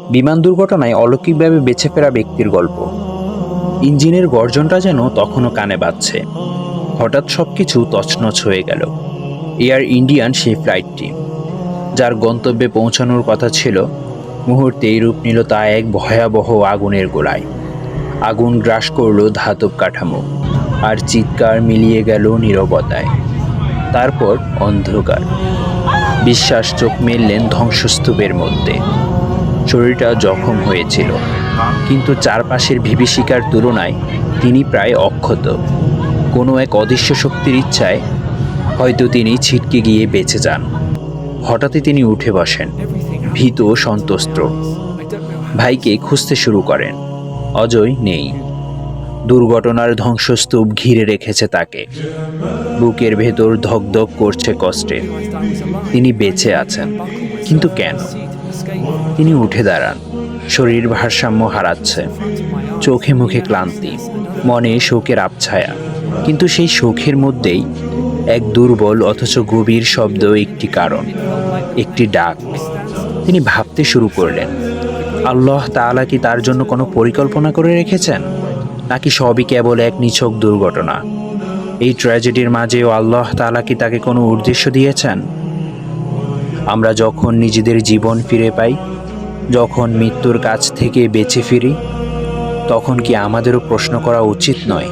বিমান দুর্ঘটনায় অলৌকিকভাবে বেঁচে ফেরা ব্যক্তির গল্প। ইঞ্জিনের গর্জনটা যেন তখনও কানে বাজছে। হঠাৎ সবকিছু তছনছ হয়ে গেল। এয়ার ইন্ডিয়ান সেই ফ্লাইটটি, যার গন্তব্যে পৌঁছানোর কথা ছিল, মুহূর্তেই রূপ নিল তা এক ভয়াবহ আগুনের গোলায়। আগুন গ্রাস করল ধাতব কাঠামো, আর চিৎকার মিলিয়ে গেল নীরবতায়। তারপর অন্ধকার। বিশ্বাস চোখ মেললেন ধ্বংসস্তূপের মধ্যে। শরীরটা জখম হয়েছিল, কিন্তু চারপাশের বিভীষিকার তুলনায় তিনি প্রায় অক্ষত। কোনো এক অদৃশ্য শক্তির ইচ্ছায় হয়তো তিনি ছিটকে গিয়ে বেঁচে যান। হঠাৎই তিনি উঠে বসেন, ভীত ও সন্ত্রস্ত। ভাইকে খুঁজতে শুরু করেন। অজয় নেই। দুর্ঘটনার ধ্বংসস্তূপ ঘিরে রেখেছে তাকে। বুকের ভেতর ধকধক করছে কষ্টে। তিনি বেঁচে আছেন, কিন্তু কেন? তিনি উঠে দাঁড়ান। শরীর ভারসাম্য হারাচ্ছে, চোখে মুখে ক্লান্তি, মনে শোকের আবছায়া। কিন্তু সেই শোকের মধ্যেই এক দুর্বল অথচ গভীর শব্দ, একটি কারণ, একটি ডাক। তিনি ভাবতে শুরু করলেন, আল্লাহ তাআলা কি তার জন্য কোনো পরিকল্পনা করে রেখেছেন, নাকি সবই কেবল এক নিছক দুর্ঘটনা? এই ট্র্যাজেডির মাঝেও আল্লাহ তাআলা কি তাকে কোনো উদ্দেশ্য দিয়েছেন? আমরা যখন নিজেদের জীবন ফিরে পাই, যখন মৃত্যুর কাছ থেকে বেঁচে ফিরি, তখন কি আমাদেরও প্রশ্ন করা উচিত নয়,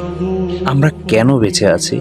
আমরা কেন বেঁচে আছি?